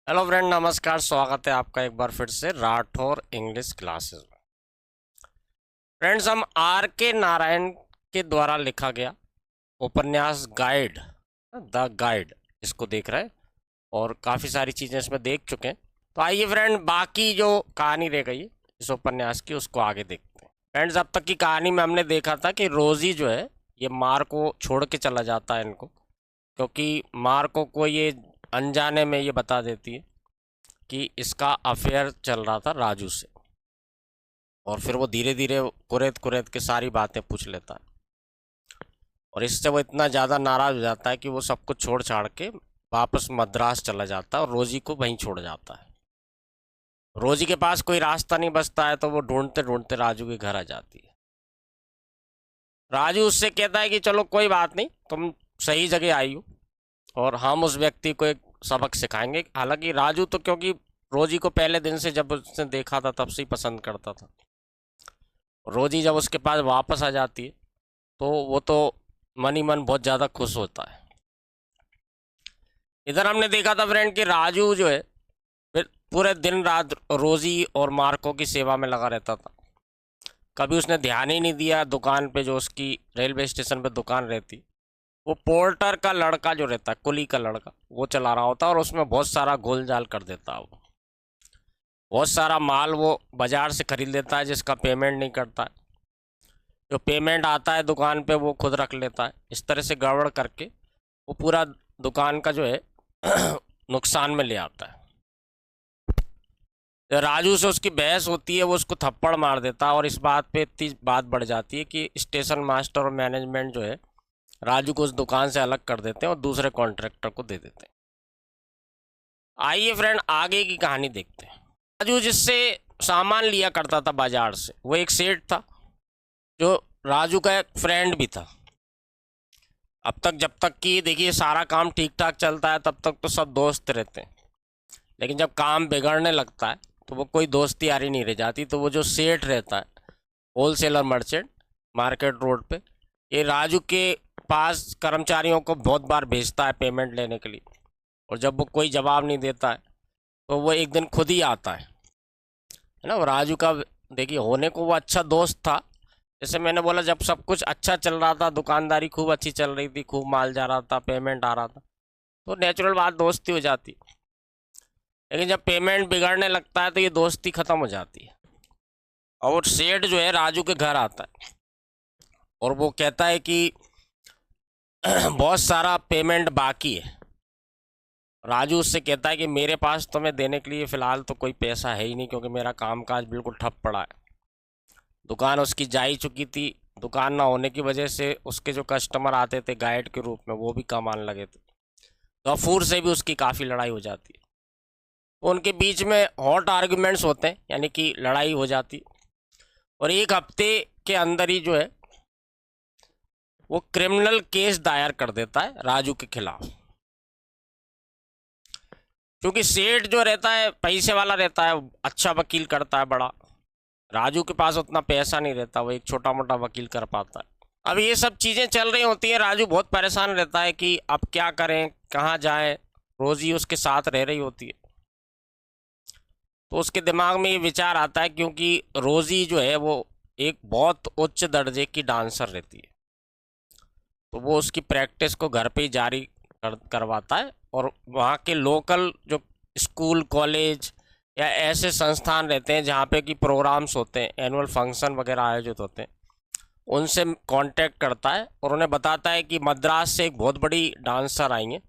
Hello friend, नमस्कार। स्वागत है आपका एक बार फिर से राठौर इंग्लिश क्लासेस में। फ्रेंड्स, हम आर के नारायण के द्वारा लिखा गया उपन्यास गाइड, द गाइड, इसको देख रहे हैं और काफ़ी सारी चीज़ें इसमें देख चुके हैं। तो आइए फ्रेंड, बाकी जो कहानी रह गई इस उपन्यास की उसको आगे देखते हैं। फ्रेंड्स, अब तक की कहानी में हमने देखा था कि रोजी जो है ये मार को छोड़ के चला जाता है इनको, क्योंकि मार्को को ये अनजाने में ये बता देती है कि इसका अफेयर चल रहा था राजू से। और फिर वो धीरे धीरे कुरेद कुरेद के सारी बातें पूछ लेता है और इससे वो इतना ज़्यादा नाराज़ हो जाता है कि वो सब कुछ छोड़ छाड़ के वापस मद्रास चला जाता है और रोजी को वहीं छोड़ जाता है। रोजी के पास कोई रास्ता नहीं बचता है तो वो ढूंढते ढूंढते राजू के घर आ जाती है। राजू उससे कहता है कि चलो कोई बात नहीं, तुम सही जगह आई हो और हम उस व्यक्ति को एक सबक सिखाएंगे। हालांकि राजू तो, क्योंकि रोजी को पहले दिन से जब उसने देखा था तब से ही पसंद करता था। रोजी जब उसके पास वापस आ जाती है तो वो तो मन ही मन बहुत ज़्यादा खुश होता है। इधर हमने देखा था फ्रेंड कि राजू जो है फिर पूरे दिन रात रोजी और मार्को की सेवा में लगा रहता था। कभी उसने ध्यान ही नहीं दिया दुकान पे, जो उसकी रेलवे स्टेशन पे दुकान रहती, वो पोर्टर का लड़का जो रहता है, कुली का लड़का, वो चला रहा होता और उसमें बहुत सारा घोल जाल कर देता। वो बहुत सारा माल वो बाजार से खरीद लेता है जिसका पेमेंट नहीं करता है। जो पेमेंट आता है दुकान पे वो खुद रख लेता है। इस तरह से गड़बड़ करके वो पूरा दुकान का जो है नुकसान में ले आता है। जब राजू से उसकी बहस होती है वो उसको थप्पड़ मार देता है और इस बात पे इतनी बात बढ़ जाती है कि स्टेशन मास्टर और मैनेजमेंट जो है राजू को उस दुकान से अलग कर देते हैं और दूसरे कॉन्ट्रैक्टर को दे देते हैं। आइए फ्रेंड, आगे की कहानी देखते हैं। राजू जिससे सामान लिया करता था बाजार से, वो एक सेठ था जो राजू का एक फ्रेंड भी था। अब तक जब तक कि देखिए सारा काम ठीक ठाक चलता है तब तक तो सब दोस्त रहते हैं, लेकिन जब काम बिगड़ने लगता है तो वो कोई दोस्ती यारी नहीं रह जाती। तो वो जो सेठ रहता है, होलसेलर मर्चेंट, मार्केट रोड पे, ये राजू के पास कर्मचारियों को बहुत बार भेजता है पेमेंट लेने के लिए। और जब वो कोई जवाब नहीं देता है तो वो एक दिन खुद ही आता है ना। वो राजू का, देखिए, होने को वो अच्छा दोस्त था। जैसे मैंने बोला, जब सब कुछ अच्छा चल रहा था, दुकानदारी खूब अच्छी चल रही थी, खूब माल जा रहा था, पेमेंट आ रहा था, तो नेचुरल बात दोस्ती हो जाती। लेकिन जब पेमेंट बिगड़ने लगता है तो ये दोस्ती खत्म हो जाती है। और सेठ जो है राजू के घर आता है और वो कहता है कि बहुत सारा पेमेंट बाकी है। राजू उससे कहता है कि मेरे पास तुम्हें देने के लिए फ़िलहाल तो कोई पैसा है ही नहीं, क्योंकि मेरा कामकाज बिल्कुल ठप पड़ा है। दुकान उसकी जा ही चुकी थी। दुकान ना होने की वजह से उसके जो कस्टमर आते थे गाइड के रूप में वो भी कम आने लगे थे। गफूर से भी उसकी काफ़ी लड़ाई हो जाती है। तो उनके बीच में हॉट आर्ग्यूमेंट्स होते हैं, यानी कि लड़ाई हो जाती। और एक हफ्ते के अंदर ही जो है वो क्रिमिनल केस दायर कर देता है राजू के खिलाफ। क्योंकि सेठ जो रहता है पैसे वाला रहता है, अच्छा वकील करता है बड़ा। राजू के पास उतना पैसा नहीं रहता, वो एक छोटा मोटा वकील कर पाता है। अब ये सब चीज़ें चल रही होती हैं, राजू बहुत परेशान रहता है कि अब क्या करें, कहाँ जाएं। रोजी उसके साथ रह रही होती है तो उसके दिमाग में ये विचार आता है, क्योंकि रोजी जो है वो एक बहुत उच्च दर्जे की डांसर रहती है, तो वो उसकी प्रैक्टिस को घर पे ही जारी करवाता है। और वहाँ के लोकल जो स्कूल, कॉलेज या ऐसे संस्थान रहते हैं जहाँ पे कि प्रोग्राम्स होते हैं, एनुअल फंक्शन वगैरह आयोजित होते हैं, उनसे कांटेक्ट करता है और उन्हें बताता है कि मद्रास से एक बहुत बड़ी डांसर आई हैं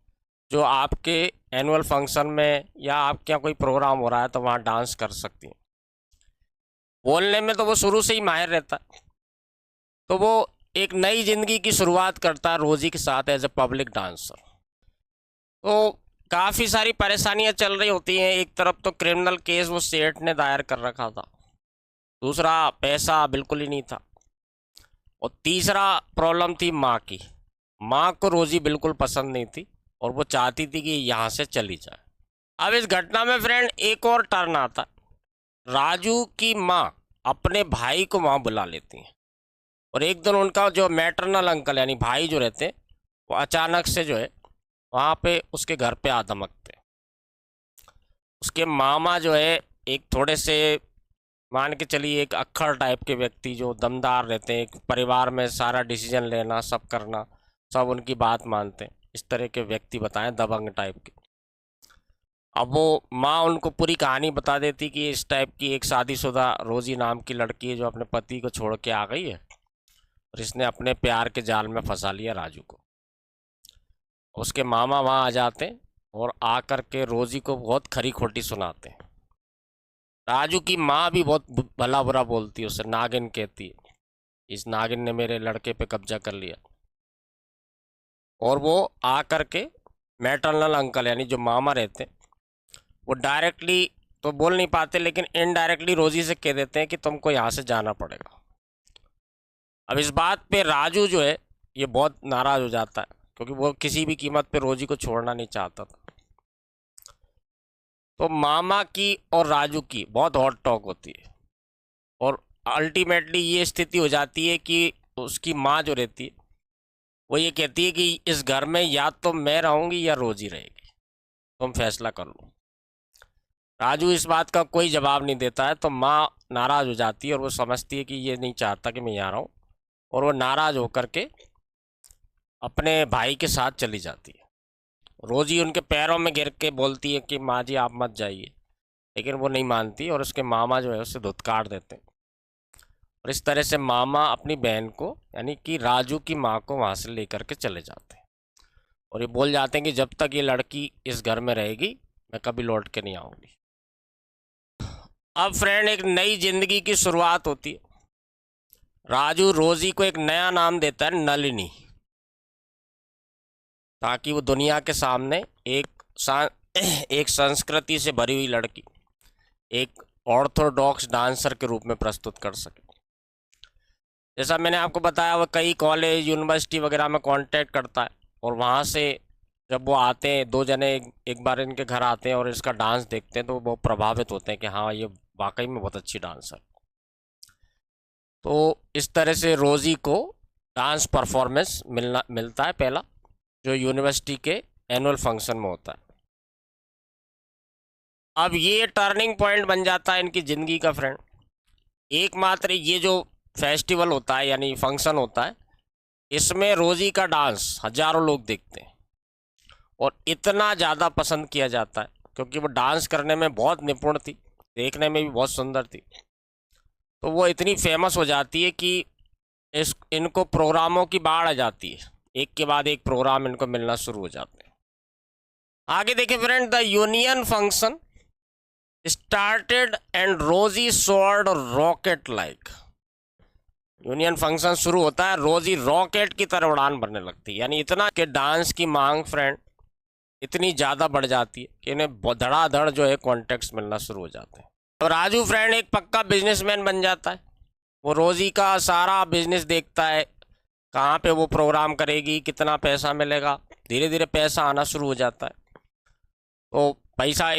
जो आपके एनुअल फंक्शन में या आपके यहाँ कोई प्रोग्राम हो रहा है तो वहाँ डांस कर सकती हैं। बोलने में तो वो शुरू से ही माहिर रहता है। तो वो एक नई जिंदगी की शुरुआत करता है रोजी के साथ एज ए पब्लिक डांसर। तो काफ़ी सारी परेशानियां चल रही होती हैं। एक तरफ तो क्रिमिनल केस वो सेठ ने दायर कर रखा था, दूसरा पैसा बिल्कुल ही नहीं था, और तीसरा प्रॉब्लम थी माँ की। माँ को रोजी बिल्कुल पसंद नहीं थी और वो चाहती थी कि यहाँ से चली जाए। अब इस घटना में फ्रेंड एक और टर्न आता है। राजू की माँ अपने भाई को वहाँ बुला लेती हैं और एक दिन उनका जो मैटरनल अंकल यानी भाई जो रहते हैं वो अचानक से जो है वहाँ पे उसके घर पे आ धमकते हैं। उसके मामा जो है एक थोड़े से, मान के चलिए, एक अक्खड़ टाइप के व्यक्ति जो दमदार रहते हैं, एक परिवार में सारा डिसीजन लेना, सब करना, सब उनकी बात मानते हैं, इस तरह के व्यक्ति बताएं, दबंग टाइप के। अब वो माँ उनको पूरी कहानी बता देती कि इस टाइप की एक शादीशुदा रोजी नाम की लड़की है जो अपने पति को छोड़ के आ गई है और इसने अपने प्यार के जाल में फंसा लिया राजू को। उसके मामा वहाँ आ जाते हैं और आकर के रोजी को बहुत खरी खोटी सुनाते हैं। राजू की माँ भी बहुत भला बुरा बोलती है, उसे नागिन कहती है, इस नागिन ने मेरे लड़के पे कब्जा कर लिया। और वो आकर के मैटरनल अंकल यानी जो मामा रहते हैं, वो डायरेक्टली तो बोल नहीं पाते लेकिन इनडायरेक्टली रोजी से कह देते हैं कि तुमको यहाँ से जाना पड़ेगा। अब इस बात पे राजू जो है ये बहुत नाराज़ हो जाता है, क्योंकि वो किसी भी कीमत पे रोजी को छोड़ना नहीं चाहता था। तो मामा की और राजू की बहुत हॉट टॉक होती है और अल्टीमेटली ये स्थिति हो जाती है कि उसकी माँ जो रहती है वो ये कहती है कि इस घर में या तो मैं रहूँगी या रोजी रहेगी, तुम फैसला कर लो। राजू इस बात का कोई जवाब नहीं देता है, तो माँ नाराज़ हो जाती है और वो समझती है कि ये नहीं चाहता कि मैं यहाँ रहूँ, और वो नाराज़ होकर के अपने भाई के साथ चली जाती है। रोजी उनके पैरों में गिर के बोलती है कि माँ जी आप मत जाइए, लेकिन वो नहीं मानती और उसके मामा जो है उसे धुतकार देते हैं। और इस तरह से मामा अपनी बहन को यानी कि राजू की माँ को वहाँ से लेकर के चले जाते हैं और ये बोल जाते हैं कि जब तक ये लड़की इस घर में रहेगी मैं कभी लौट के नहीं आऊँगी। अब फ्रेंड एक नई जिंदगी की शुरुआत होती है। राजू रोजी को एक नया नाम देता है, नलिनी, ताकि वो दुनिया के सामने एक संस्कृति से भरी हुई लड़की, एक ऑर्थोडॉक्स डांसर के रूप में प्रस्तुत कर सके। जैसा मैंने आपको बताया, वो कई कॉलेज यूनिवर्सिटी वगैरह में कांटेक्ट करता है और वहाँ से जब वो आते हैं, दो जने एक बार इनके घर आते हैं और इसका डांस देखते हैं तो वो बहुत प्रभावित होते हैं कि हाँ ये वाकई में बहुत अच्छी डांसर। तो इस तरह से रोजी को डांस परफॉर्मेंस मिलता है पहला, जो यूनिवर्सिटी के एनुअल फंक्शन में होता है। अब ये टर्निंग पॉइंट बन जाता है इनकी ज़िंदगी का फ्रेंड। एकमात्र ये जो फेस्टिवल होता है यानी फंक्शन होता है, इसमें रोजी का डांस हजारों लोग देखते हैं और इतना ज़्यादा पसंद किया जाता है क्योंकि वो डांस करने में बहुत निपुण थी, देखने में भी बहुत सुंदर थी। तो वो इतनी फेमस हो जाती है कि इनको प्रोग्रामों की बाढ़ आ जाती है, एक के बाद एक प्रोग्राम इनको मिलना शुरू हो जाते हैं। आगे देखिए friend, the union function started and रोजी सोअर्ड रॉकेट लाइक। यूनियन फंक्शन शुरू होता है, रोजी रॉकेट की तरह उड़ान भरने लगती है, यानी इतना कि डांस की मांग फ्रेंड इतनी ज़्यादा बढ़ जाती है कि इन्हें धड़ाधड़ जो है कॉन्टेक्ट्स मिलना शुरू हो जाते हैं। तो राजू फ्रेंड एक पक्का बिजनेसमैन बन जाता है। वो रोजी का सारा बिजनेस देखता है, कहाँ पे वो प्रोग्राम करेगी, कितना पैसा मिलेगा। धीरे धीरे पैसा आना शुरू हो जाता है, तो पैसा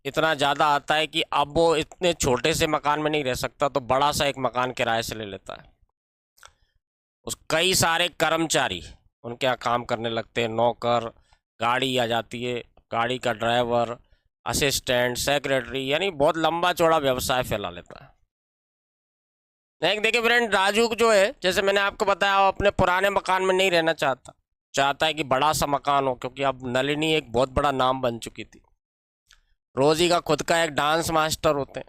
इतना ज़्यादा आता है कि अब वो इतने छोटे से मकान में नहीं रह सकता, तो बड़ा सा एक मकान किराए से ले लेता है। उस कई सारे कर्मचारी उनके यहाँ काम करने लगते हैं, नौकर, गाड़ी आ जाती है, गाड़ी का ड्राइवर, असिस्टेंट, सेक्रेटरी, यानी बहुत लंबा चौड़ा व्यवसाय फैला लेता है। नेक्स्ट देखिए फ्रेंड, राजू जो है, जैसे मैंने आपको बताया, वो अपने पुराने मकान में नहीं रहना चाहता है कि बड़ा सा मकान हो, क्योंकि अब नलिनी एक बहुत बड़ा नाम बन चुकी थी। रोजी का खुद का एक डांस मास्टर होते हैं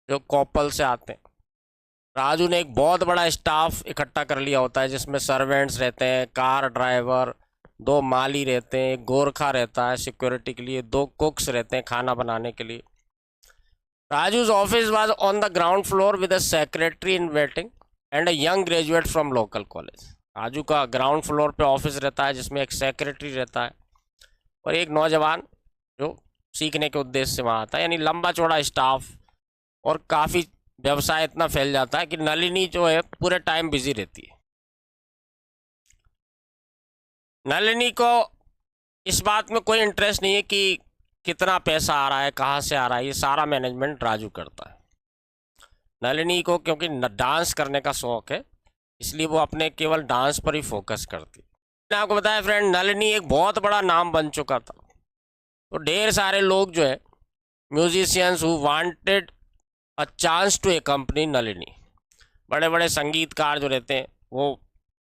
जो कोपल से आते हैं। राजू ने एक बहुत बड़ा स्टाफ इकट्ठा कर लिया होता है, जिसमें सर्वेंट्स रहते हैं, कार ड्राइवर, 2 माली रहते हैं, एक गोरखा रहता है सिक्योरिटी के लिए, 2 कुक्स रहते हैं खाना बनाने के लिए। राजू's office was on the ground floor with a secretary in waiting and a young graduate from local college। Raju का ग्राउंड फ्लोर पे ऑफिस रहता है जिसमें एक सेक्रेटरी रहता है और एक नौजवान जो सीखने के उद्देश्य से वहाँ आता है, यानी लंबा चौड़ा स्टाफ। और काफ़ी व्यवसाय इतना फैल जाता है कि नलिनी जो है पूरे टाइम बिजी रहती है। नलिनी को इस बात में कोई इंटरेस्ट नहीं है कि कितना पैसा आ रहा है, कहाँ से आ रहा है, ये सारा मैनेजमेंट राजू करता है। नलिनी को क्योंकि डांस करने का शौक है, इसलिए वो अपने केवल डांस पर ही फोकस करती है। मैंने आपको बताया फ्रेंड, नलिनी एक बहुत बड़ा नाम बन चुका था, तो ढेर सारे लोग जो है musicians who wanted a chance to accompany Nalini. बड़े बड़े संगीतकार जो रहते हैं वो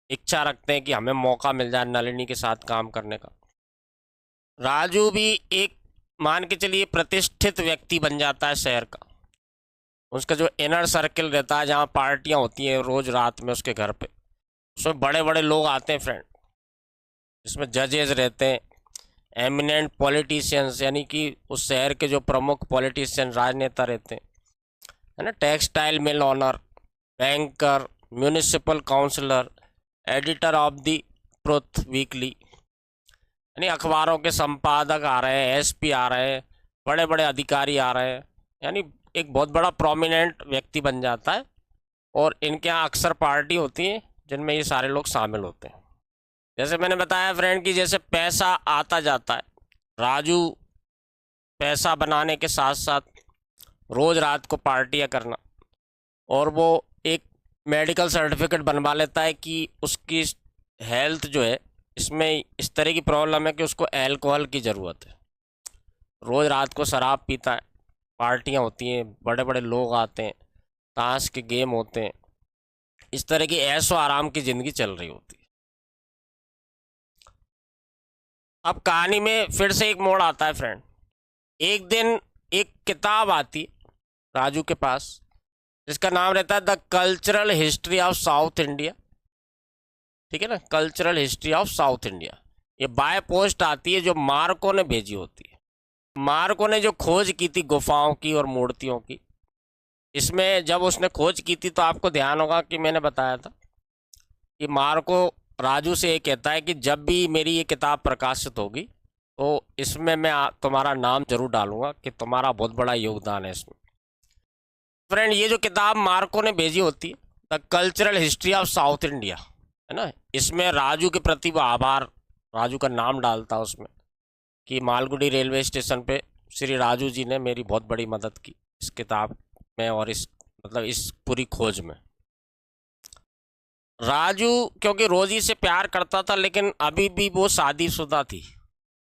इच्छा रखते हैं कि हमें मौका मिल जाए नलिनी के साथ काम करने का। राजू भी एक, मान के चलिए, प्रतिष्ठित व्यक्ति बन जाता है शहर का। उसका जो इनर सर्किल रहता है, जहाँ पार्टियाँ होती हैं रोज रात में उसके घर पे, उसमें बड़े बड़े लोग आते हैं फ्रेंड। इसमें जजेस रहते हैं, एमिनेंट पॉलिटिशियंस, यानी कि उस शहर के जो प्रमुख पॉलिटिशियन राजनेता रहते हैं, है ना, textile mill owner, banker, municipal councillor, editor of the प्रुथ वीकली, यानी अखबारों के संपादक आ रहे हैं, एसपी आ रहे हैं, बड़े बड़े अधिकारी आ रहे हैं, यानी एक बहुत बड़ा प्रोमिनेंट व्यक्ति बन जाता है। और इनके यहाँ अक्सर पार्टी होती है जिनमें ये सारे लोग शामिल होते हैं। जैसे मैंने बताया फ्रेंड कि जैसे पैसा आता जाता है, राजू पैसा बनाने के साथ साथ रोज़ रात को पार्टियाँ करना, और वो एक मेडिकल सर्टिफिकेट बनवा लेता है कि उसकी हेल्थ जो है इसमें इस तरह की प्रॉब्लम है कि उसको अल्कोहल की ज़रूरत है। रोज़ रात को शराब पीता है, पार्टियाँ होती हैं, बड़े बड़े लोग आते हैं, ताश के गेम होते हैं, इस तरह की ऐशो आराम की ज़िंदगी चल रही होती है। अब कहानी में फिर से एक मोड़ आता है फ्रेंड। एक दिन एक किताब आती राजू के पास जिसका नाम रहता है the cultural history of south India. ठीक है ना, cultural history of south India. ये बाय पोस्ट आती है जो मार्को ने भेजी होती है। मार्को ने जो खोज की थी गुफाओं की और मूर्तियों की, इसमें जब उसने खोज की थी तो आपको ध्यान होगा कि मैंने बताया था कि मार्को राजू से ये कहता है कि जब भी मेरी ये किताब प्रकाशित होगी तो इसमें मैं तुम्हारा नाम जरूर डालूंगा कि तुम्हारा बहुत बड़ा योगदान है इसमें। फ्रेंड, ये जो किताब मार्को ने भेजी होती है the cultural history of south India, है ना, इसमें राजू के प्रति वो आभार, राजू का नाम डालता है उसमें कि मालगुडी रेलवे स्टेशन पे श्री राजू जी ने मेरी बहुत बड़ी मदद की इस किताब में और इस इस पूरी खोज में। राजू क्योंकि रोजी से प्यार करता था लेकिन अभी भी वो शादीशुदा थी,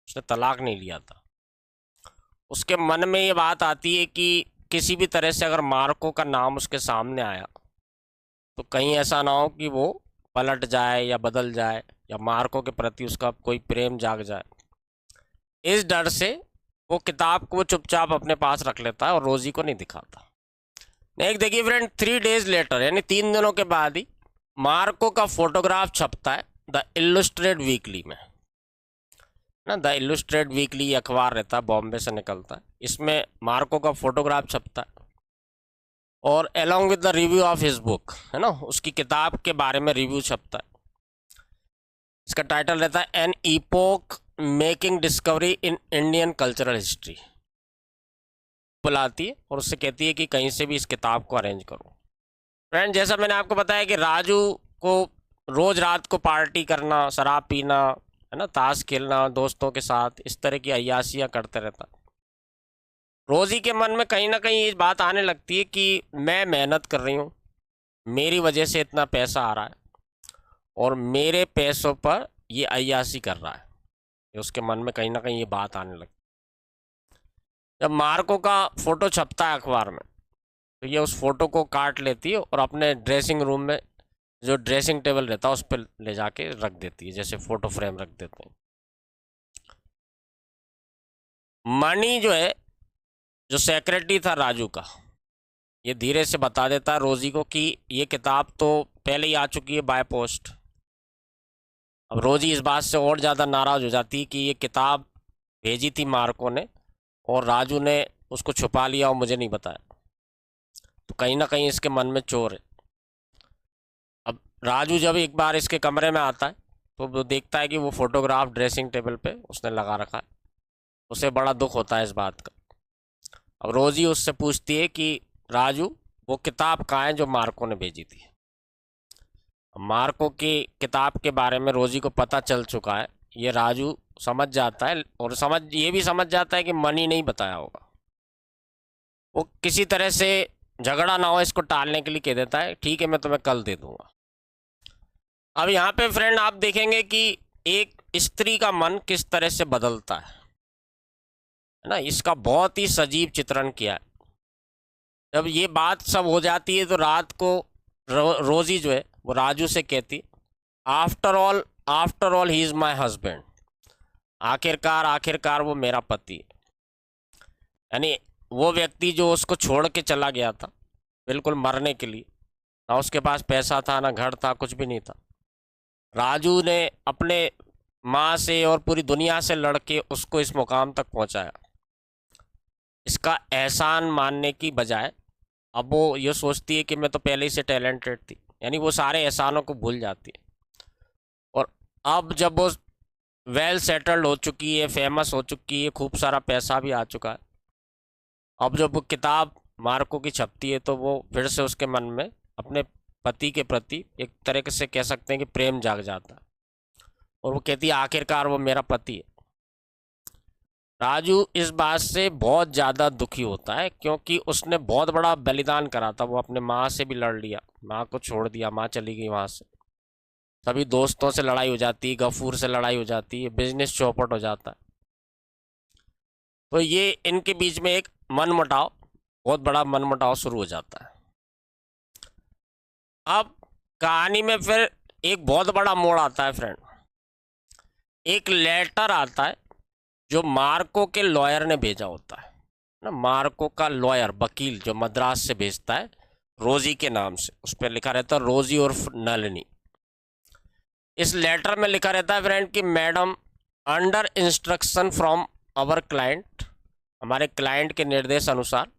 उसने तलाक नहीं लिया था। उसके मन में ये बात आती है कि किसी भी तरह से अगर मार्को का नाम उसके सामने आया तो कहीं ऐसा ना हो कि वो पलट जाए या बदल जाए या मार्को के प्रति उसका कोई प्रेम जाग जाए। इस डर से वो किताब को चुपचाप अपने पास रख लेता है और रोजी को नहीं दिखाता। नेक्स्ट देखिए फ्रेंड, 3 डेज लेटर, यानी 3 दिनों के बाद ही मार्को का फोटोग्राफ छपता है द इल्लुस्ट्रेटेड वीकली में ना। द इल्लुस्ट्रेटेड वीकली अखबार रहता है, बॉम्बे से निकलता है। इसमें मार्को का फोटोग्राफ छपता है और along with the review of his book, है ना, उसकी किताब के बारे में रिव्यू छपता है। इसका टाइटल रहता है an epoch making discovery in Indian cultural history. बुलाती है और उससे कहती है कि कहीं से भी इस किताब को अरेंज करो। फ्रेंड, जैसा मैंने आपको बताया कि राजू को रोज़ रात को पार्टी करना, शराब पीना, है ना, ताश खेलना दोस्तों के साथ, इस तरह की अय्याशियाँ करते रहता। रोज़ी के मन में कहीं ना कहीं ये बात आने लगती है कि मैं मेहनत कर रही हूँ, मेरी वजह से इतना पैसा आ रहा है और मेरे पैसों पर ये अय्याशी कर रहा है। उसके मन में कहीं ना कहीं ये बात आने लगती। जब मार्को का फ़ोटो छपता है अखबार में तो ये उस फोटो को काट लेती है और अपने ड्रेसिंग रूम में जो ड्रेसिंग टेबल रहता है उस पर ले जाके रख देती है, जैसे फोटो फ्रेम रख देते हैं। मणि जो है, जो सेक्रेटरी था राजू का, ये धीरे से बता देता है रोजी को कि ये किताब तो पहले ही आ चुकी है बाय पोस्ट। अब रोजी इस बात से और ज़्यादा नाराज़ हो जाती है कि ये किताब भेजी थी मार्को ने और राजू ने उसको छुपा लिया और मुझे नहीं बताया, तो कहीं ना कहीं इसके मन में चोर है। अब राजू जब एक बार इसके कमरे में आता है तो वो देखता है कि वो फोटोग्राफ ड्रेसिंग टेबल पे उसने लगा रखा है। उसे बड़ा दुख होता है इस बात का। अब रोजी उससे पूछती है कि राजू, वो किताब कहाँ है जो मार्को ने भेजी थी। मार्को की किताब के बारे में रोजी को पता चल चुका है। ये राजू समझ जाता है और ये भी समझ जाता है कि मनी नहीं बताया होगा। वो किसी तरह से झगड़ा ना हो इसको टालने के लिए कह देता है ठीक है मैं तुम्हें कल दे दूंगा। अब यहाँ पे फ्रेंड आप देखेंगे कि एक स्त्री का मन किस तरह से बदलता है है ना, इसका बहुत ही सजीव चित्रण किया है। जब ये बात सब हो जाती है तो रात को रोजी जो है वो राजू से कहती, after all he is my husband, आखिरकार आखिरकार वो मेरा पति है। यानी वो व्यक्ति जो उसको छोड़ के चला गया था बिल्कुल मरने के लिए, ना उसके पास पैसा था, ना घर था, कुछ भी नहीं था, राजू ने अपने माँ से और पूरी दुनिया से लड़के उसको इस मुकाम तक पहुंचाया। इसका एहसान मानने की बजाय अब वो ये सोचती है कि मैं तो पहले ही से टैलेंटेड थी, यानी वो सारे एहसानों को भूल जाती है। और अब जब वो वेल सेटल्ड हो चुकी है, फेमस हो चुकी है, खूब सारा पैसा भी आ चुका है, अब जब वो किताब मार्को की छपती है तो वो फिर से उसके मन में अपने पति के प्रति एक तरह से कह सकते हैं कि प्रेम जाग जाता है, और वो कहती है आखिरकार वो मेरा पति है। राजू इस बात से बहुत ज़्यादा दुखी होता है क्योंकि उसने बहुत बड़ा बलिदान करा था। वो अपने माँ से भी लड़ लिया, माँ को छोड़ दिया, माँ चली गई वहाँ से, सभी दोस्तों से लड़ाई हो जाती है, गफूर से लड़ाई हो जाती है, बिजनेस चौपट हो जाता है। तो ये इनके बीच में एक मनमुटाव, बहुत बड़ा मनमुटाव शुरू हो जाता है। अब कहानी में फिर एक बहुत बड़ा मोड़ आता है फ्रेंड। एक लेटर आता है जो मार्को के लॉयर ने भेजा होता है ना, मार्को का लॉयर वकील जो मद्रास से भेजता है रोजी के नाम से, उस पर लिखा रहता है रोजी और नलिनी। इस लेटर में लिखा रहता है फ्रेंड कि madam, under instruction from our client, हमारे क्लाइंट के निर्देश अनुसार,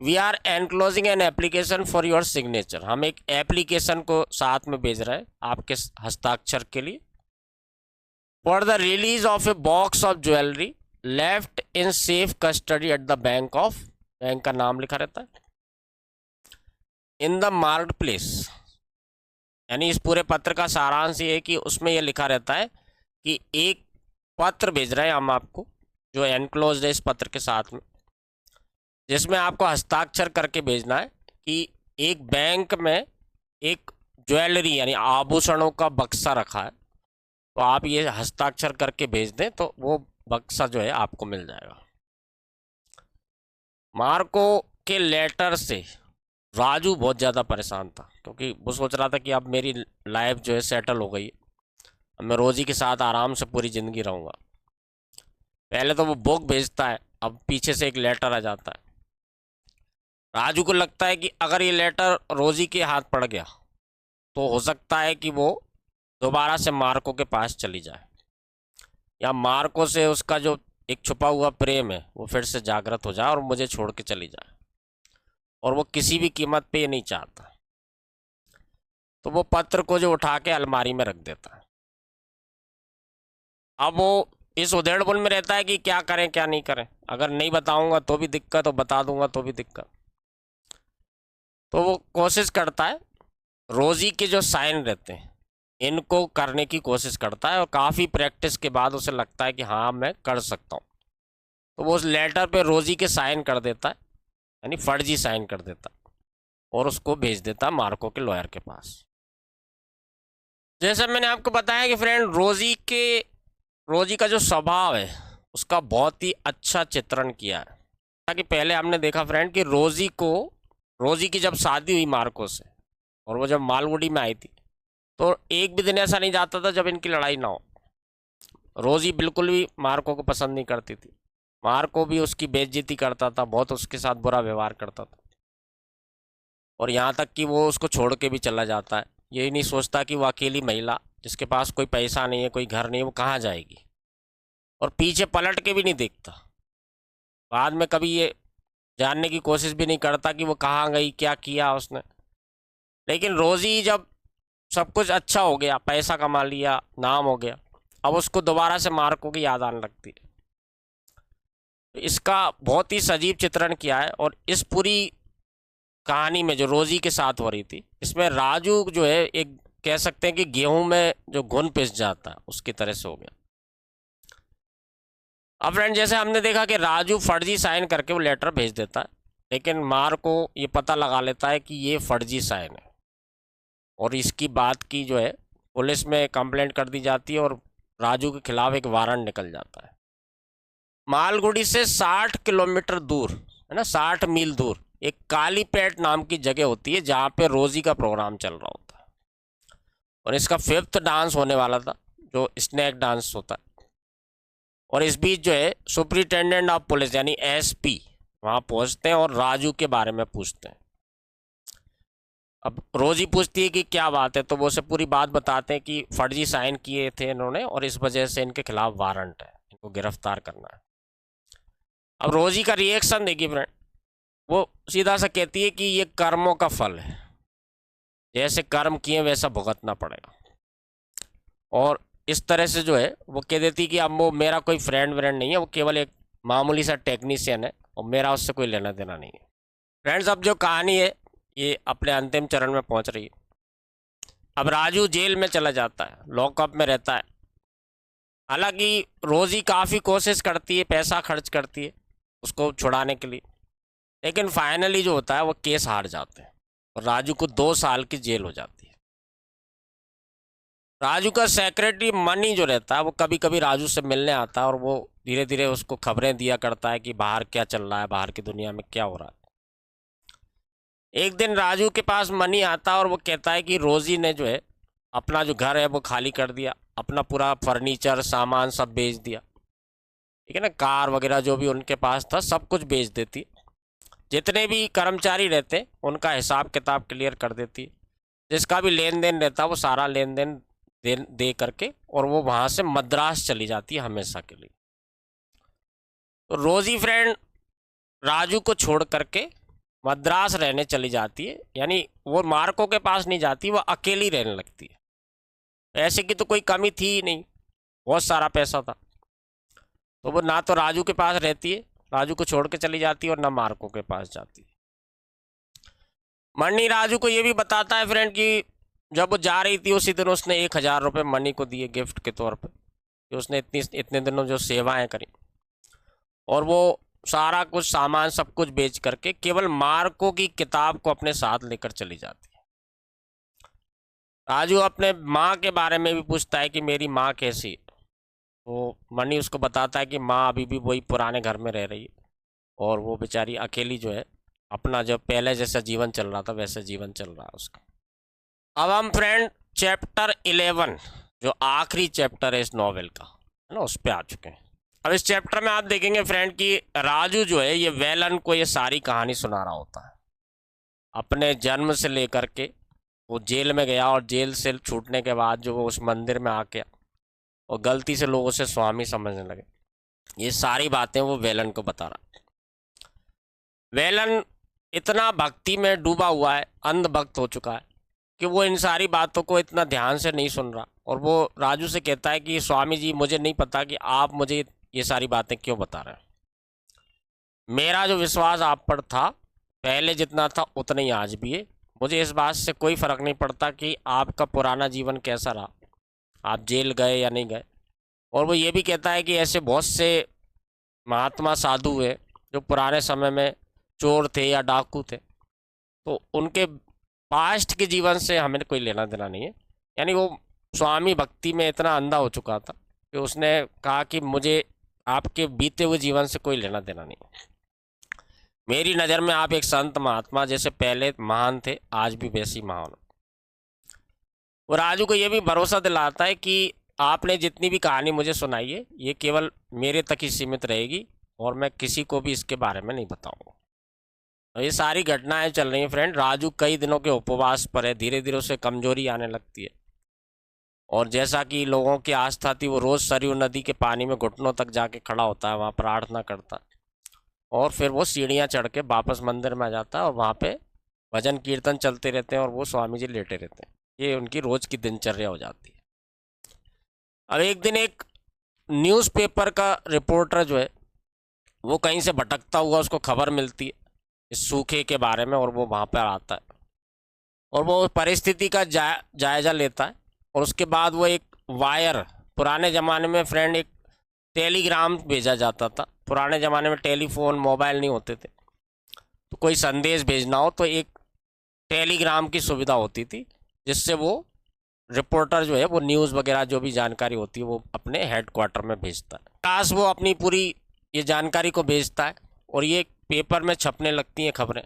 we are enclosing an application for your signature, हम एक एप्लीकेशन को साथ में भेज रहे हैं आपके हस्ताक्षर के लिए, for the release of a box of jewellery left in safe custody at the bank of, bank का नाम लिखा रहता है, इन द मार्केट प्लेस। यानी इस पूरे पत्र का सारांश ये है कि उसमें यह लिखा रहता है कि एक पत्र भेज रहे हैं हम आपको जो एनक्लोज है इस पत्र के साथ में, जिसमें आपको हस्ताक्षर करके भेजना है कि एक बैंक में एक ज्वेलरी यानी आभूषणों का बक्सा रखा है, तो आप ये हस्ताक्षर करके भेज दें तो वो बक्सा जो है आपको मिल जाएगा। मार्को के लेटर से राजू बहुत ज़्यादा परेशान था क्योंकि वो सोच रहा था कि अब मेरी लाइफ जो है सेटल हो गई है, अब मैं रोजी के साथ आराम से पूरी ज़िंदगी रहूँगा। पहले तो वो बुक भेजता है, अब पीछे से एक लेटर आ जाता है। राजू को लगता है कि अगर ये लेटर रोजी के हाथ पड़ गया तो हो सकता है कि वो दोबारा से मार्को के पास चली जाए, या मार्को से उसका जो एक छुपा हुआ प्रेम है वो फिर से जागृत हो जाए और मुझे छोड़ के चली जाए, और वो किसी भी कीमत पे ये नहीं चाहता। तो वो पत्र को जो उठा के अलमारी में रख देता है। अब वो इस उधेड़बुन में रहता है कि क्या करें क्या नहीं करें, अगर नहीं बताऊंगा तो भी दिक्कत, और बता दूंगा तो भी दिक्कत। तो वो कोशिश करता है, रोजी के जो साइन रहते हैं इनको करने की कोशिश करता है, और काफ़ी प्रैक्टिस के बाद उसे लगता है कि हाँ मैं कर सकता हूँ। तो वो उस लेटर पे रोजी के साइन कर देता है, यानी फर्जी साइन कर देता है, और उसको भेज देता मार्को के लॉयर के पास। जैसा मैंने आपको बताया कि फ्रेंड रोजी का जो स्वभाव है उसका बहुत ही अच्छा चित्रण किया है। ताकि पहले हमने देखा फ्रेंड कि रोजी की जब शादी हुई मार्को से, और वो जब मालगुडी में आई थी, तो एक भी दिन ऐसा नहीं जाता था जब इनकी लड़ाई ना हो। रोजी बिल्कुल भी मार्को को पसंद नहीं करती थी, मार्को भी उसकी बेइज्जती करता था, बहुत उसके साथ बुरा व्यवहार करता था, और यहाँ तक कि वो उसको छोड़ के भी चला जाता है। यही नहीं सोचता कि वो अकेली महिला जिसके पास कोई पैसा नहीं है, कोई घर नहीं है, वो कहाँ जाएगी, और पीछे पलट के भी नहीं देखता। बाद में कभी ये जानने की कोशिश भी नहीं करता कि वो कहाँ गई, क्या किया उसने। लेकिन रोजी जब सब कुछ अच्छा हो गया, पैसा कमा लिया, नाम हो गया, अब उसको दोबारा से मार्को की याद आने लगती है। तो इसका बहुत ही सजीव चित्रण किया है, और इस पूरी कहानी में जो रोजी के साथ हो रही थी, इसमें राजू जो है एक कह सकते हैं कि गेहूं में जो घुन पिस जाता है उसकी तरह से हो गया। अब फ्रेंड जैसे हमने देखा कि राजू फर्जी साइन करके वो लेटर भेज देता है, लेकिन मार्को ये पता लगा लेता है कि ये फर्जी साइन है, और इसकी बात की जो है पुलिस में कंप्लेंट कर दी जाती है, और राजू के खिलाफ एक वारंट निकल जाता है। मालगुडी से 60 किलोमीटर दूर, है ना, 60 मील दूर एक कालीपेट नाम की जगह होती है जहाँ पे रोजी का प्रोग्राम चल रहा होता है। और इसका 5th डांस होने वाला था, जो स्नैक डांस होता है। और इस बीच जो है सुपरिटेंडेंट ऑफ पुलिस यानी एसपी वहाँ पहुँचते हैं और राजू के बारे में पूछते हैं। अब रोजी पूछती है कि क्या बात है, तो वो उसे पूरी बात बताते हैं कि फर्जी साइन किए थे इन्होंने और इस वजह से इनके खिलाफ वारंट है, इनको गिरफ्तार करना है। अब रोजी का रिएक्शन देखिए फ्रेंड, वो सीधा सा कहती है कि ये कर्मों का फल है, जैसे कर्म किए वैसा भुगतना पड़ेगा। और इस तरह से जो है वो कह देती है कि अब वो मेरा कोई फ्रेंड व्रेंड नहीं है, वो केवल एक मामूली सा टेक्नीशियन है और मेरा उससे कोई लेना देना नहीं है। फ्रेंड्स, अब जो कहानी है ये अपने अंतिम चरण में पहुंच रही है। अब राजू जेल में चला जाता है, लॉकअप में रहता है। हालांकि रोजी काफ़ी कोशिश करती है, पैसा खर्च करती है उसको छुड़ाने के लिए, लेकिन फाइनली जो होता है वो केस हार जाते हैं और राजू को 2 साल की जेल हो जाती है। राजू का सेक्रेटरी मनी जो रहता है वो कभी कभी राजू से मिलने आता है और वो धीरे धीरे उसको खबरें दिया करता है कि बाहर क्या चल रहा है, बाहर की दुनिया में क्या हो रहा है। एक दिन राजू के पास मनी आता है और वो कहता है कि रोजी ने जो है अपना जो घर है वो खाली कर दिया, अपना पूरा फर्नीचर सामान सब बेच दिया, ठीक है ना, कार वगैरह जो भी उनके पास था सब कुछ बेच देती। जितने भी कर्मचारी रहते उनका हिसाब किताब क्लियर कर देती, जिसका भी लेन देन रहता वो सारा लेन देन दे करके और वो वहाँ से मद्रास चली जाती है हमेशा के लिए। तो रोजी फ्रेंड राजू को छोड़ करके मद्रास रहने चली जाती है, यानी वो मार्को के पास नहीं जाती, वो अकेली रहने लगती है। पैसे की तो कोई कमी थी ही नहीं, बहुत सारा पैसा था, तो वो ना तो राजू के पास रहती है, राजू को छोड़ के चली जाती है, और ना मार्को के पास जाती है। मनी राजू को ये भी बताता है फ्रेंड कि जब वो जा रही थी उसी दिन उसने 1000 रुपये मनी को दिए गिफ्ट के तौर पे, कि उसने इतने दिनों जो सेवाएं करी, और वो सारा कुछ सामान सब कुछ बेच करके केवल मार्को की किताब को अपने साथ लेकर चली जाती है। राजू अपने माँ के बारे में भी पूछता है कि मेरी माँ कैसी है, तो मनी उसको बताता है कि माँ अभी भी वही पुराने घर में रह रही है और वो बेचारी अकेली जो है अपना जब पहले जैसा जीवन चल रहा था वैसा जीवन चल रहा है उसका। अब हम फ्रेंड चैप्टर 11 जो आखिरी चैप्टर है इस नॉवेल का, है ना, उस पर आ चुके हैं। अब इस चैप्टर में आप देखेंगे फ्रेंड कि राजू जो है ये वेलन को ये सारी कहानी सुना रहा होता है, अपने जन्म से लेकर के वो जेल में गया और जेल से छूटने के बाद जो वो उस मंदिर में आके और गलती से लोग उसे स्वामी समझने लगे, ये सारी बातें वो वेलन को बता रहा। वेलन इतना भक्ति में डूबा हुआ है, अंधभक्त हो चुका है कि वो इन सारी बातों को इतना ध्यान से नहीं सुन रहा, और वो राजू से कहता है कि स्वामी जी मुझे नहीं पता कि आप मुझे ये सारी बातें क्यों बता रहे हैं, मेरा जो विश्वास आप पर था पहले जितना था उतना ही आज भी है, मुझे इस बात से कोई फ़र्क नहीं पड़ता कि आपका पुराना जीवन कैसा रहा, आप जेल गए या नहीं गए। और वो ये भी कहता है कि ऐसे बहुत से महात्मा साधु हुए जो पुराने समय में चोर थे या डाकू थे, तो उनके पास्ट के जीवन से हमें कोई लेना देना नहीं है। यानी वो स्वामी भक्ति में इतना अंधा हो चुका था कि उसने कहा कि मुझे आपके बीते हुए जीवन से कोई लेना देना नहीं है, मेरी नज़र में आप एक संत महात्मा जैसे पहले महान थे आज भी वैसी महान। वो राजू को ये भी भरोसा दिलाता है कि आपने जितनी भी कहानी मुझे सुनाई है ये केवल मेरे तक ही सीमित रहेगी और मैं किसी को भी इसके बारे में नहीं बताऊंगा। तो ये सारी घटनाएं चल रही हैं फ्रेंड, राजू कई दिनों के उपवास पर है, धीरे धीरे उसे कमजोरी आने लगती है, और जैसा कि लोगों की आस्था थी वो रोज़ सरयू नदी के पानी में घुटनों तक जाके खड़ा होता है, वहाँ प्रार्थना करता, और फिर वो सीढ़ियाँ चढ़ के वापस मंदिर में आ जाता है और वहाँ पे भजन कीर्तन चलते रहते हैं और वो स्वामी जी लेटे रहते हैं। ये उनकी रोज़ की दिनचर्या हो जाती है। अब एक दिन एक न्यूज़पेपर का रिपोर्टर जो है वो कहीं से भटकता हुआ उसको खबर मिलती है इस सूखे के बारे में, और वो वहाँ पर आता है और वो परिस्थिति का जायज़ा लेता है, और उसके बाद वो एक वायर, पुराने ज़माने में फ्रेंड एक टेलीग्राम भेजा जाता था, पुराने ज़माने में टेलीफोन मोबाइल नहीं होते थे, तो कोई संदेश भेजना हो तो एक टेलीग्राम की सुविधा होती थी जिससे वो रिपोर्टर जो है वो न्यूज़ वगैरह जो भी जानकारी होती है वो अपने हेडक्वार्टर में भेजता है। काश वो अपनी पूरी ये जानकारी को भेजता है और ये पेपर में छपने लगती हैं खबरें।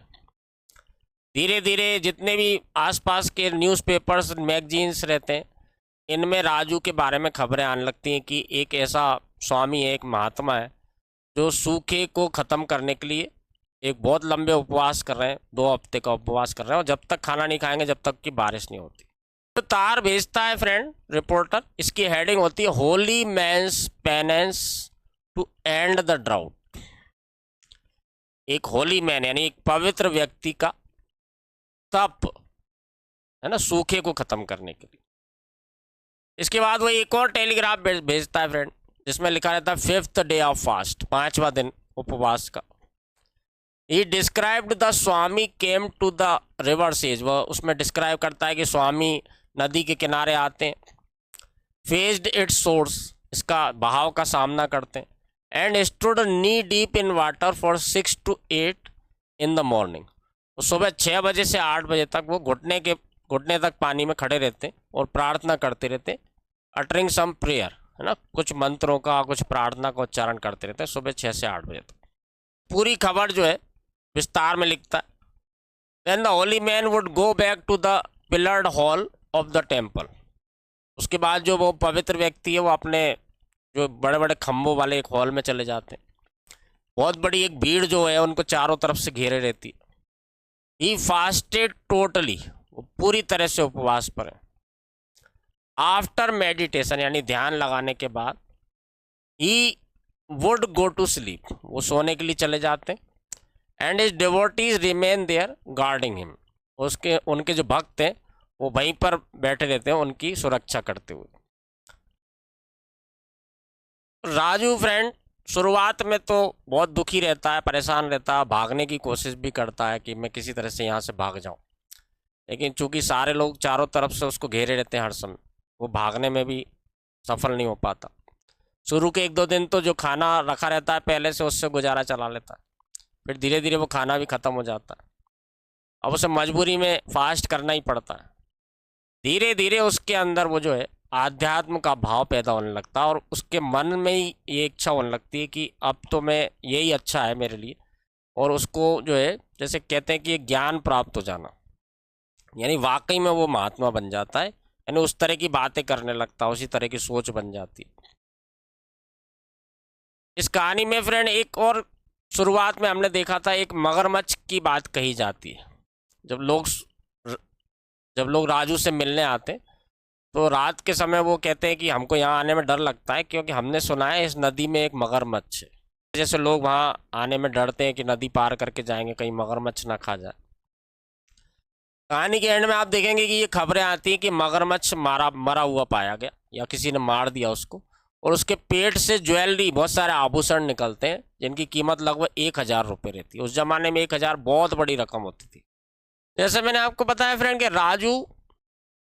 धीरे धीरे जितने भी आसपास के न्यूज़पेपर्स मैगजीन्स रहते हैं, इनमें राजू के बारे में खबरें आने लगती हैं कि एक ऐसा स्वामी है, एक महात्मा है, जो सूखे को ख़त्म करने के लिए एक बहुत लंबे उपवास कर रहे हैं, 2 हफ्ते का उपवास कर रहे हैं, और जब तक खाना नहीं खाएंगे जब तक कि बारिश नहीं होती। तो तार भेजता है फ्रेंड रिपोर्टर, इसकी हेडिंग होती है holy man's penance to end the drought. एक होली मैन यानी एक पवित्र व्यक्ति का तप है ना, सूखे को खत्म करने के लिए। इसके बाद वो एक और टेलीग्राफ भेजता है फ्रेंड, जिसमें लिखा रहता है 5th डे ऑफ फास्ट, 5वां दिन उपवास का। He described the swami came to the river sage, वह उसमें डिस्क्राइब करता है कि स्वामी नदी के किनारे आते हैं, फेस्ड इट्स सोर्स, इसका बहाव का सामना करते हैं, and stood knee deep in water for 6 to 8 in the morning. सुबह 6 बजे से 8 बजे तक वो घुटने तक पानी में खड़े रहते हैं और प्रार्थना करते रहते हैं, अटरिंग सम प्रेयर, है ना, कुछ मंत्रों का, कुछ प्रार्थना का उच्चारण करते रहते हैं सुबह 6 से 8 बजे तक। पूरी खबर जो है विस्तार में लिखता है। Then the holy man would go back to the pillared hall of the temple. उसके बाद जो वो पवित्र व्यक्ति है वो अपने जो बड़े बड़े खम्भों वाले एक हॉल में चले जाते हैं। बहुत बड़ी एक भीड़ जो है उनको चारों तरफ से घेरे रहती है। ही फास्टेड टोटली, वो पूरी तरह से उपवास पर है। आफ्टर मेडिटेशन यानी ध्यान लगाने के बाद he would go to sleep, वो सोने के लिए चले जाते हैं। And his devotees remain there guarding him, उनके जो भक्त हैं वो वहीं पर बैठे रहते हैं उनकी सुरक्षा करते हुए। राजू फ्रेंड शुरुआत में तो बहुत दुखी रहता है, परेशान रहता है, भागने की कोशिश भी करता है कि मैं किसी तरह से यहाँ से भाग जाऊँ, लेकिन चूंकि सारे लोग चारों तरफ से उसको घेरे रहते हैं हर समय, वो भागने में भी सफल नहीं हो पाता। शुरू के 1-2 दिन तो जो खाना रखा रहता है पहले से उससे गुजारा चला लेता है, फिर धीरे धीरे वो खाना भी ख़त्म हो जाता है, अब उसे मजबूरी में फास्ट करना ही पड़ता है। धीरे धीरे उसके अंदर वो जो है आध्यात्म का भाव पैदा होने लगता है और उसके मन में ही ये इच्छा होने लगती है कि अब तो मैं यही अच्छा है मेरे लिए, और उसको जो है जैसे कहते हैं कि एक ज्ञान प्राप्त हो जाना, यानी वाकई में वो महात्मा बन जाता है, यानी उस तरह की बातें करने लगता है, उसी तरह की सोच बन जाती है। इस कहानी में फ्रेंड एक और शुरुआत में हमने देखा था, एक मगरमच्छ की बात कही जाती है। जब लोग राजू से मिलने आते तो रात के समय वो कहते हैं कि हमको यहाँ आने में डर लगता है क्योंकि हमने सुना है इस नदी में एक मगरमच्छ है। जैसे लोग वहाँ आने में डरते हैं कि नदी पार करके जाएंगे कहीं मगरमच्छ ना खा जाए। कहानी के एंड में आप देखेंगे कि ये खबरें आती हैं कि मगरमच्छ मरा हुआ पाया गया या किसी ने मार दिया उसको, और उसके पेट से ज्वेलरी, बहुत सारे आभूषण निकलते हैं जिनकी कीमत लगभग 1000 रुपये रहती है। उस जमाने में 1000 बहुत बड़ी रकम होती थी। जैसे मैंने आपको बताया फ्रेंड कि राजू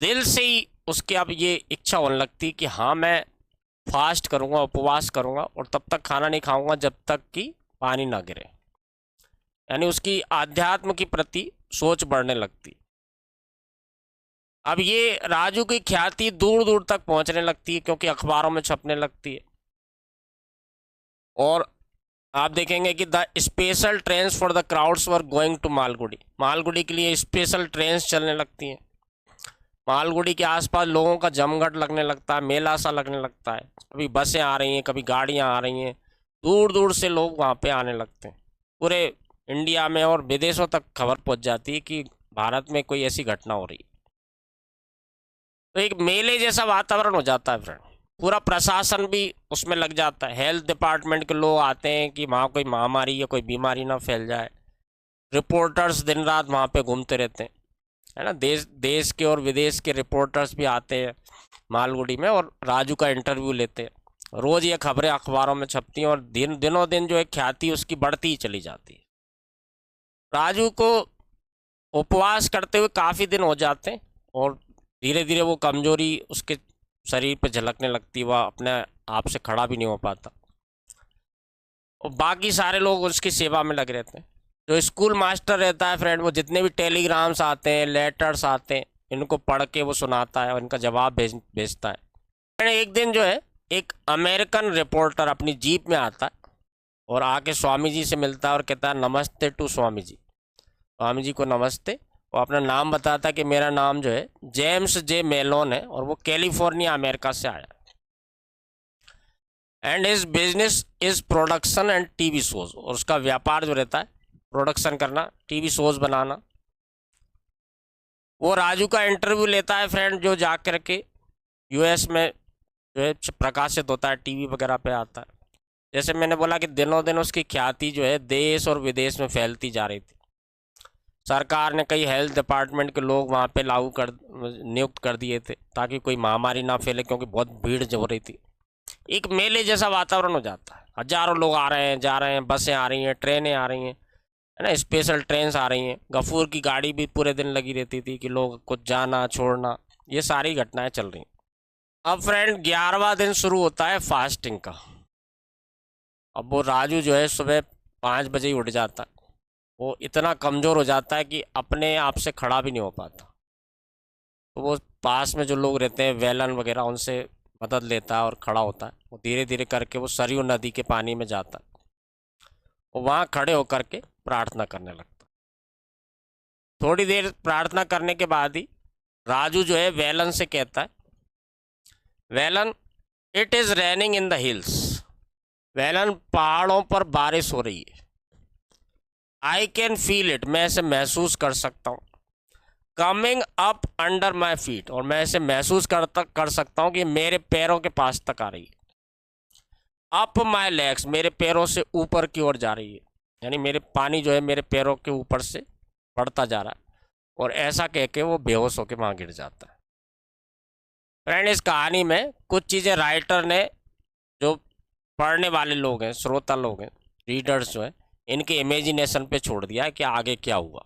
दिल से ही उसकी अब ये इच्छा होने लगती कि हाँ मैं फास्ट करूँगा, उपवास करूँगा और तब तक खाना नहीं खाऊँगा जब तक कि पानी ना गिरे, यानी उसकी आध्यात्म के प्रति सोच बढ़ने लगती। अब ये राजू की ख्याति दूर दूर तक पहुंचने लगती है क्योंकि अखबारों में छपने लगती है, और आप देखेंगे कि the special trains for the crowds were going to Malgudi, Malgudi के लिए स्पेशल ट्रेन्स चलने लगती हैं। मालगुडी के आसपास लोगों का जमघट लगने लगता है, मेला सा लगने लगता है, कभी बसें आ रही हैं, कभी गाड़ियां आ रही हैं, दूर दूर से लोग वहाँ पे आने लगते हैं। पूरे इंडिया में और विदेशों तक खबर पहुँच जाती है कि भारत में कोई ऐसी घटना हो रही है। तो एक मेले जैसा वातावरण हो जाता है फ्रेंड। पूरा प्रशासन भी उसमें लग जाता है, हेल्थ डिपार्टमेंट के लोग आते हैं कि वहाँ कोई महामारी या कोई बीमारी ना फैल जाए। रिपोर्टर्स दिन रात वहाँ पे घूमते रहते हैं, है ना, देश के और विदेश के रिपोर्टर्स भी आते हैं मालगुडी में और राजू का इंटरव्यू लेते हैं। रोज़ ये खबरें अखबारों में छपती हैं और दिनों दिन जो है ख्याति उसकी बढ़ती ही चली जाती है। राजू को उपवास करते हुए काफ़ी दिन हो जाते हैं और धीरे धीरे वो कमजोरी उसके शरीर पे झलकने लगती, वह अपने आप से खड़ा भी नहीं हो पाता, और बाकी सारे लोग उसकी सेवा में लगे रहते हैं। जो स्कूल मास्टर रहता है फ्रेंड, वो जितने भी टेलीग्राम्स आते हैं, लेटर्स आते हैं, इनको पढ़ के वो सुनाता है और इनका जवाब भेजता है। एक दिन जो है एक अमेरिकन रिपोर्टर अपनी जीप में आता है और आके स्वामी जी से मिलता है और कहता है नमस्ते टू स्वामी जी। स्वामी जी को नमस्ते। वो अपना नाम बताता है कि मेरा नाम जो है जेम्स जे मेलोन है और वो कैलिफोर्निया अमेरिका से आया। And his business is production and TV shows, और उसका व्यापार जो रहता है प्रोडक्शन करना, टीवी शोज बनाना। वो राजू का इंटरव्यू लेता है फ्रेंड, जो जा कर के यूएस में जो है प्रकाशित होता है, टीवी वगैरह पे आता है। जैसे मैंने बोला कि दिनों दिन उसकी ख्याति जो है देश और विदेश में फैलती जा रही थी। सरकार ने कई हेल्थ डिपार्टमेंट के लोग वहाँ पे नियुक्त कर दिए थे ताकि कोई महामारी ना फैले, क्योंकि बहुत भीड़ जो हो रही थी। एक मेले जैसा वातावरण हो जाता है, हजारों लोग आ रहे हैं, जा रहे हैं, बसें आ रही हैं, ट्रेनें आ रही हैं, है ना, स्पेशल ट्रेन आ रही हैं। गफूर की गाड़ी भी पूरे दिन लगी रहती थी कि लोग कुछ जाना छोड़ना, ये सारी घटनाएं चल रही। अब फ्रेंड 11वां दिन शुरू होता है फास्टिंग का। अब वो राजू जो है सुबह 5 बजे ही उठ जाता है। वो इतना कमज़ोर हो जाता है कि अपने आप से खड़ा भी नहीं हो पाता। तो वो पास में जो लोग रहते हैं वेलन वगैरह, उनसे मदद लेता है और खड़ा होता है। वो धीरे धीरे करके वो सरयू नदी के पानी में जाता है। वो वहाँ खड़े होकर के प्रार्थना करने लगता। थोड़ी देर प्रार्थना करने के बाद ही राजू जो है वेलन से कहता है, Velan it is raining in the hills. Velan पहाड़ों पर बारिश हो रही है। आई कैन फील इट, मैं इसे महसूस कर सकता हूँ। Coming up under my feet, और मैं इसे महसूस कर सकता हूँ कि मेरे पैरों के पास तक आ रही है। अप माई लेग्स, मेरे पैरों से ऊपर की ओर जा रही है, यानी मेरे पानी जो है मेरे पैरों के ऊपर से बढ़ता जा रहा है। और ऐसा कह के वो बेहोश होकर वहाँ गिर जाता है। फ्रेंड, इस कहानी में कुछ चीज़ें राइटर ने, जो पढ़ने वाले लोग हैं, श्रोता लोग हैं, रीडर्स जो हैं, इनके इमेजिनेशन पे छोड़ दिया है कि आगे क्या हुआ।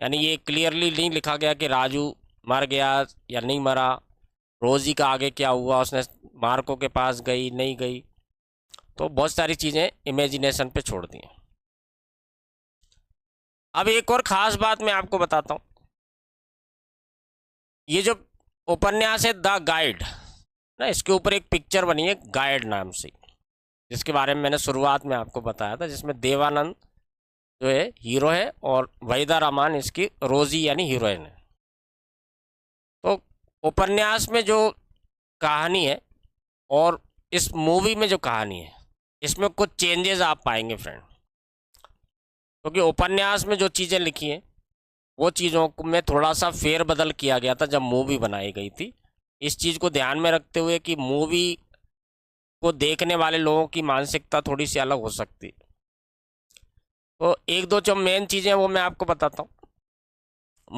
यानी ये क्लियरली नहीं लिखा गया कि राजू मर गया या नहीं मरा, रोजी का आगे क्या हुआ, उसने मार्को के पास गई नहीं गई। तो बहुत सारी चीज़ें इमेजिनेशन पे छोड़ दी हैं। अब एक और ख़ास बात मैं आपको बताता हूँ। ये जो उपन्यास है द गाइड ना, इसके ऊपर एक पिक्चर बनी है गाइड नाम से, जिसके बारे में मैंने शुरुआत में आपको बताया था, जिसमें देवानंद जो है हीरो है और वहीदा रहमान इसकी रोजी यानी हीरोइन है। तो उपन्यास में जो कहानी है और इस मूवी में जो कहानी है, इसमें कुछ चेंजेस आप पाएंगे फ्रेंड। क्योंकि उपन्यास में जो चीज़ें लिखी हैं वो चीज़ों में थोड़ा सा फेरबदल किया गया था जब मूवी बनाई गई थी। इस चीज़ को ध्यान में रखते हुए कि मूवी को देखने वाले लोगों की मानसिकता थोड़ी सी अलग हो सकती। तो एक दो जो मेन चीज़ें वो मैं आपको बताता हूँ।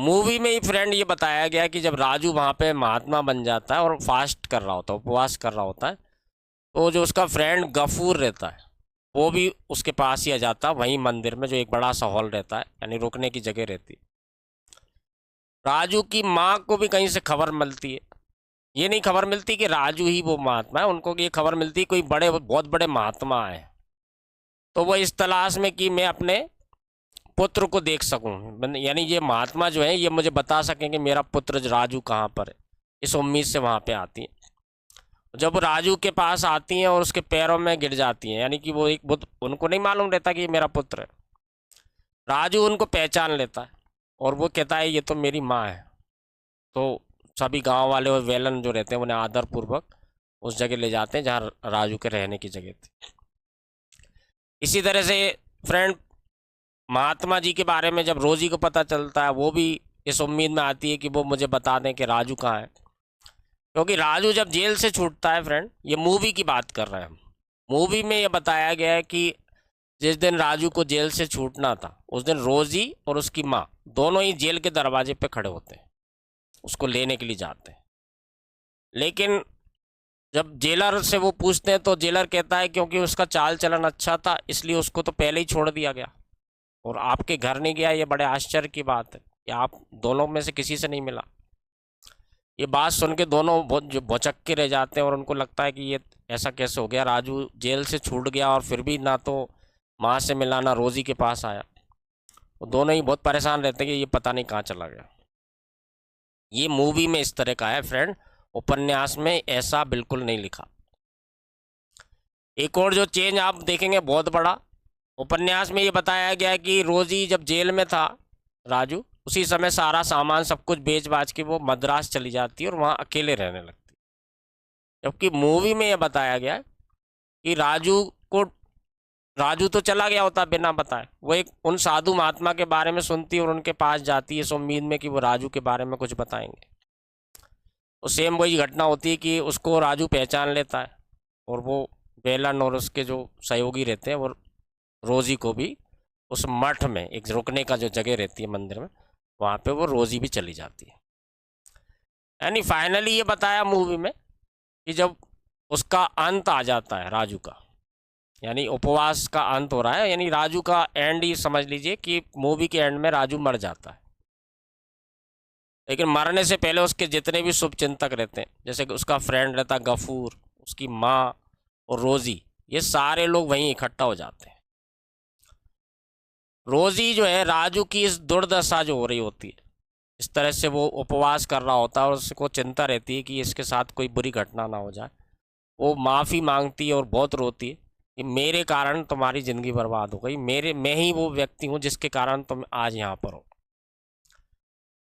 मूवी में ही फ्रेंड ये बताया गया कि जब राजू वहाँ पे महात्मा बन जाता है और फास्ट कर रहा होता है, उपवास कर रहा होता है, तो जो उसका फ्रेंड गफूर रहता है वो भी उसके पास ही आ जाता है, वहीं मंदिर में जो एक बड़ा सा हॉल रहता है, यानी रुकने की जगह रहती है। राजू की माँ को भी कहीं से खबर मिलती है। ये नहीं खबर मिलती कि राजू ही वो महात्मा है, उनको ये खबर मिलती है कोई बहुत बड़े महात्मा है। तो वो इस तलाश में कि मैं अपने पुत्र को देख सकूं, यानी ये महात्मा जो है ये मुझे बता सकें कि मेरा पुत्र राजू कहाँ पर है, इस उम्मीद से वहाँ पे आती हैं। जब राजू के पास आती हैं और उसके पैरों में गिर जाती हैं, यानी कि वो एक बहुत, उनको नहीं मालूम रहता कि ये मेरा पुत्र है। राजू उनको पहचान लेता है और वो कहता है ये तो मेरी माँ है। तो सभी गांव वाले और वेलन जो रहते हैं उन्हें आदरपूर्वक उस जगह ले जाते हैं जहाँ राजू के रहने की जगह थी। इसी तरह से फ्रेंड, महात्मा जी के बारे में जब रोजी को पता चलता है, वो भी इस उम्मीद में आती है कि वो मुझे बता दें कि राजू कहाँ है। क्योंकि राजू जब जेल से छूटता है फ्रेंड, ये मूवी की बात कर रहे हैं हम, मूवी में ये बताया गया है कि जिस दिन राजू को जेल से छूटना था उस दिन रोजी और उसकी माँ दोनों ही जेल के दरवाजे पे खड़े होते हैं, उसको लेने के लिए जाते हैं। लेकिन जब जेलर से वो पूछते हैं तो जेलर कहता है क्योंकि उसका चाल चलन अच्छा था इसलिए उसको तो पहले ही छोड़ दिया गया और आपके घर नहीं गया। ये बड़े आश्चर्य की बात है कि आप दोनों में से किसी से नहीं मिला। ये बात सुन के दोनों बहुत भौचक के रह जाते हैं और उनको लगता है कि ये ऐसा कैसे हो गया, राजू जेल से छूट गया और फिर भी ना तो माँ से मिला ना रोजी के पास आया। वो दोनों ही बहुत परेशान रहते हैं कि ये पता नहीं कहाँ चला गया। ये मूवी में इस तरह का है फ्रेंड, उपन्यास में ऐसा बिल्कुल नहीं लिखा। एक और जो चेंज आप देखेंगे बहुत बड़ा, उपन्यास में ये बताया गया कि रोजी जब जेल में था, राजू उसी समय सारा सामान सब कुछ बेच बाच के वो मद्रास चली जाती है और वहाँ अकेले रहने लगती है। जबकि मूवी में ये बताया गया है कि राजू तो चला गया होता बिना बताए, वो एक उन साधु महात्मा के बारे में सुनती है और उनके पास जाती है इस उम्मीद में कि वो राजू के बारे में कुछ बताएंगे। तो सेम वही घटना होती है कि उसको राजू पहचान लेता है और वो बेलन और उसके जो सहयोगी रहते हैं वो रोजी को भी उस मठ में एक रुकने का जो जगह रहती है मंदिर में, वहाँ पे वो रोजी भी चली जाती है। यानी फाइनली ये बताया मूवी में कि जब उसका अंत आ जाता है राजू का, यानी उपवास का अंत हो रहा है, यानी राजू का एंड ही समझ लीजिए कि मूवी के एंड में राजू मर जाता है। लेकिन मरने से पहले उसके जितने भी शुभ चिंतक रहते हैं, जैसे कि उसका फ्रेंड रहता गफूर, उसकी माँ और रोजी, ये सारे लोग वहीं इकट्ठा हो जाते हैं। रोजी जो है राजू की इस दुर्दशा जो हो रही होती है, इस तरह से वो उपवास कर रहा होता है और उसको चिंता रहती है कि इसके साथ कोई बुरी घटना ना हो जाए, वो माफ़ी मांगती है और बहुत रोती है कि मेरे कारण तुम्हारी ज़िंदगी बर्बाद हो गई, मैं ही वो व्यक्ति हूँ जिसके कारण तुम आज यहाँ पर हो।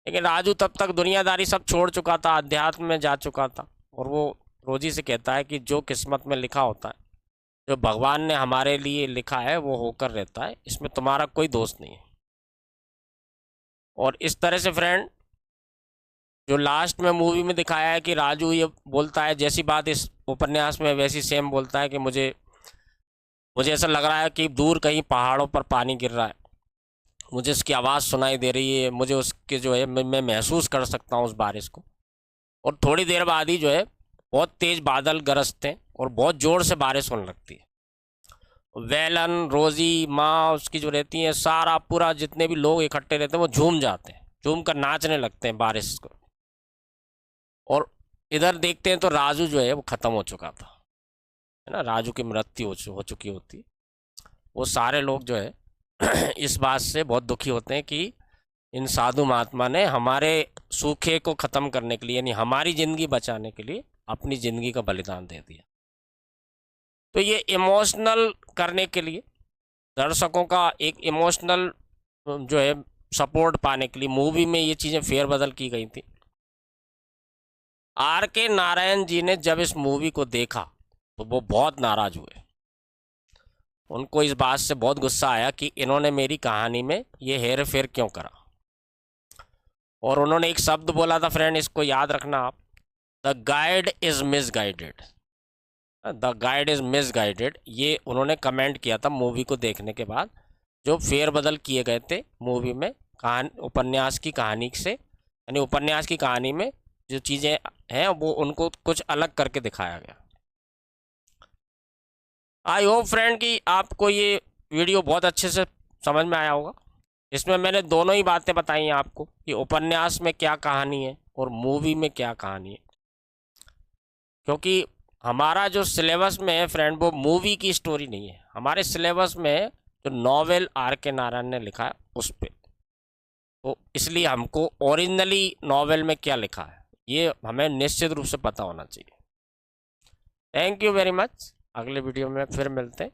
लेकिन राजू तब तक दुनियादारी सब छोड़ चुका था, अध्यात्म में जा चुका था, और वो रोजी से कहता है कि जो किस्मत में लिखा होता है, जो भगवान ने हमारे लिए लिखा है वो होकर रहता है, इसमें तुम्हारा कोई दोष नहीं है। और इस तरह से फ्रेंड जो लास्ट में मूवी में दिखाया है कि राजू ये बोलता है, जैसी बात इस उपन्यास में वैसी सेम बोलता है कि मुझे ऐसा लग रहा है कि दूर कहीं पहाड़ों पर पानी गिर रहा है, मुझे उसकी आवाज़ सुनाई दे रही है, मुझे उसके जो है मैं महसूस कर सकता हूँ उस बारिश को। और थोड़ी देर बाद ही जो है बहुत तेज़ बादल गरजते हैं और बहुत ज़ोर से बारिश होने लगती है। वेलन, रोजी, माँ उसकी जो रहती हैं, सारा पूरा जितने भी लोग इकट्ठे रहते हैं वो झूम जाते हैं, झूम कर नाचने लगते हैं बारिश को। और इधर देखते हैं तो राजू जो है वो ख़त्म हो चुका था, है ना, राजू की मृत्यु हो चुकी होती। वो सारे लोग जो है इस बात से बहुत दुखी होते हैं कि इन साधु महात्मा ने हमारे सूखे को ख़त्म करने के लिए, यानी हमारी ज़िंदगी बचाने के लिए अपनी ज़िंदगी का बलिदान दे दिया। तो ये इमोशनल करने के लिए, दर्शकों का एक इमोशनल जो है सपोर्ट पाने के लिए मूवी में ये चीज़ें फेरबदल की गई थी। R.K. नारायण जी ने जब इस मूवी को देखा तो वो बहुत नाराज़ हुए, उनको इस बात से बहुत गुस्सा आया कि इन्होंने मेरी कहानी में ये हेर फेर क्यों करा। और उन्होंने एक शब्द बोला था फ्रेंड, इसको याद रखना आप, the guide is misguided, the guide is misguided. ये उन्होंने कमेंट किया था मूवी को देखने के बाद, जो फेरबदल किए गए थे मूवी में उपन्यास की कहानी से, यानी उपन्यास की कहानी में जो चीज़ें हैं वो उनको कुछ अलग करके दिखाया गया। आई होप फ्रेंड कि आपको ये वीडियो बहुत अच्छे से समझ में आया होगा। इसमें मैंने दोनों ही बातें बताई हैं आपको कि उपन्यास में क्या कहानी है और मूवी में क्या कहानी है, क्योंकि हमारा जो सिलेबस में है फ्रेंड वो मूवी की स्टोरी नहीं है, हमारे सिलेबस में जो नॉवेल R.K. नारायण ने लिखा है उस पर, तो इसलिए हमको ओरिजिनली नॉवेल में क्या लिखा है ये हमें निश्चित रूप से पता होना चाहिए। Thank you very much. अगले वीडियो में फिर मिलते हैं।